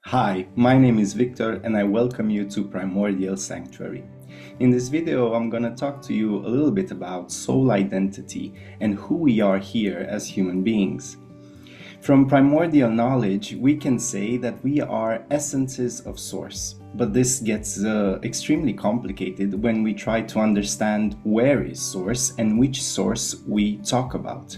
Hi, my name is Victor and I welcome you to Primordial Sanctuary. In this video, I'm going to talk to you a little bit about soul identity and who we are here as human beings. From primordial knowledge, we can say that we are essences of source, but this gets extremely complicated when we try to understand where is source and which source we talk about.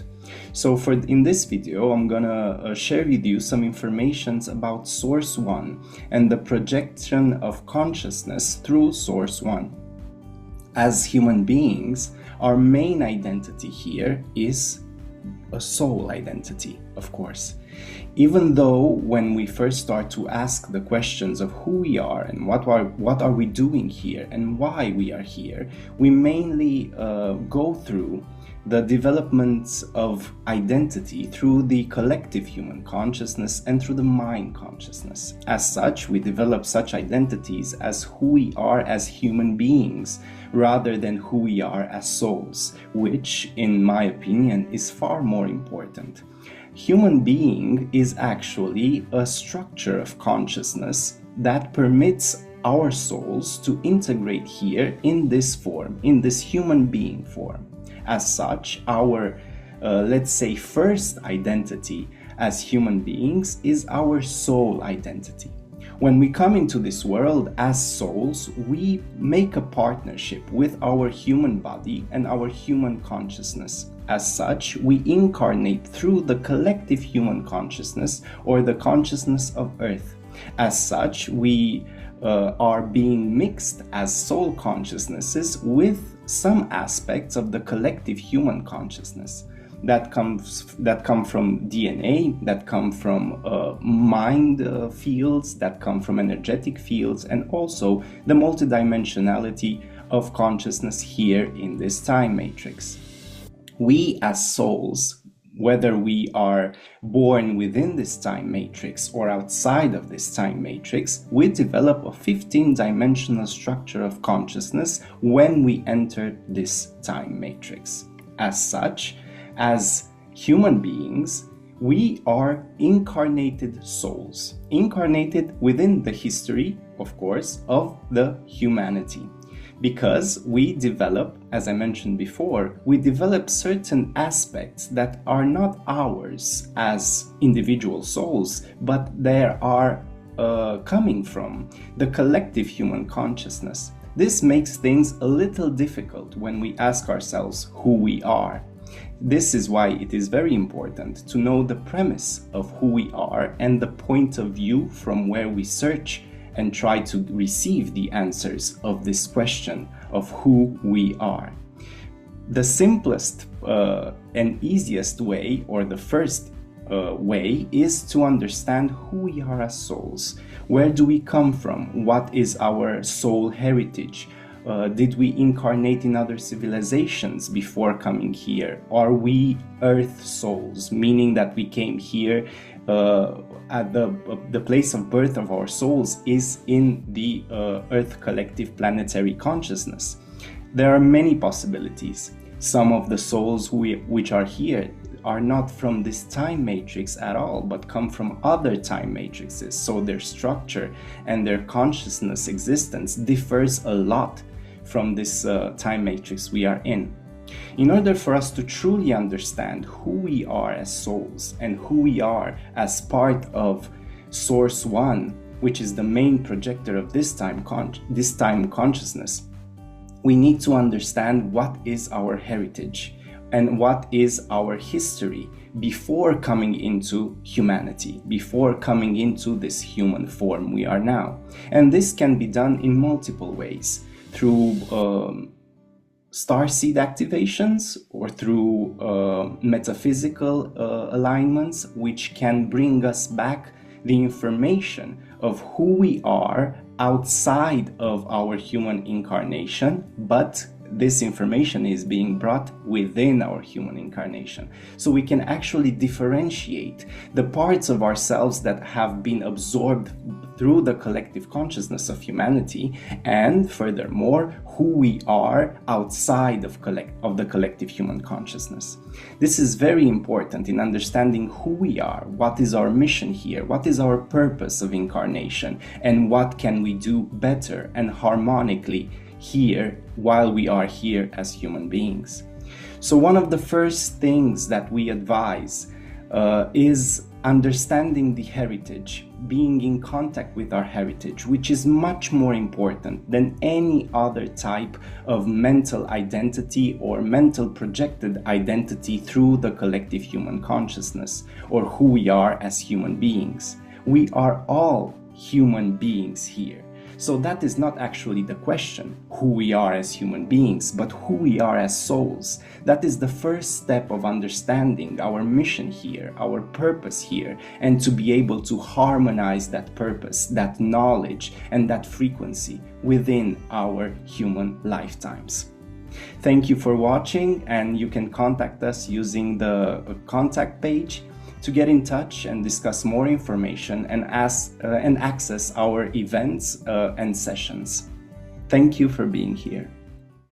So in this video, I'm gonna share with you some information about Source 1 and the projection of consciousness through Source 1. As human beings, our main identity here is a soul identity, of course. Even though when we first start to ask the questions of who we are and what are we doing here and why we are here, we mainly go through the developments of identity through the collective human consciousness and through the mind consciousness. As such, we develop such identities as who we are as human beings rather than who we are as souls, which, in my opinion, is far more important. Human being is actually a structure of consciousness that permits our souls to integrate here in this form, in this human being form. As such, our, let's say, first identity as human beings is our soul identity. When we come into this world as souls, we make a partnership with our human body and our human consciousness. As such, we incarnate through the collective human consciousness or the consciousness of Earth. As such, we are being mixed as soul consciousnesses with some aspects of the collective human consciousness that come from DNA, that come from mind fields, that come from energetic fields, and also the multidimensionality of consciousness here in this time matrix. We as souls, whether we are born within this time matrix or outside of this time matrix, we develop a 15-dimensional structure of consciousness when we enter this time matrix. As such, as human beings, we are incarnated souls, incarnated within the history, of course, of the humanity. Because we develop, as I mentioned before, we develop certain aspects that are not ours as individual souls, but they are coming from the collective human consciousness. This makes things a little difficult when we ask ourselves who we are. This is why it is very important to know the premise of who we are and the point of view from where we search and try to receive the answers of this question of who we are. The simplest and easiest way, or the first way, is to understand who we are as souls. Where do we come from? What is our soul heritage? Did we incarnate in other civilizations before coming here? Are we earth souls, meaning that we came here at the place of birth of our souls is in the Earth collective planetary consciousness? There are many possibilities. Some of the souls which are here are not from this time matrix at all, but come from other time matrices. So their structure and their consciousness existence differs a lot from this time matrix we are in. In order for us to truly understand who we are as souls and who we are as part of Source 1, which is the main projector of this time consciousness, we need to understand what is our heritage and what is our history before coming into humanity, before coming into this human form we are now. And this can be done in multiple ways, through starseed activations or through metaphysical alignments, which can bring us back the information of who we are outside of our human incarnation, but this information is being brought within our human incarnation. So we can actually differentiate the parts of ourselves that have been absorbed through the collective consciousness of humanity, and furthermore, who we are outside of the collective human consciousness. This is very important in understanding who we are, what is our mission here, what is our purpose of incarnation, and what can we do better and harmonically here while we are here as human beings. So one of the first things that we advise is understanding the heritage, being in contact with our heritage, which is much more important than any other type of mental identity or mental projected identity through the collective human consciousness, or who we are as human beings. We are all human beings here. So that is not actually the question, who we are as human beings, but who we are as souls. That is the first step of understanding our mission here, our purpose here, and to be able to harmonize that purpose, that knowledge, and that frequency within our human lifetimes. Thank you for watching, and you can contact us using the contact page to get in touch and discuss more information and access our events and sessions. Thank you for being here.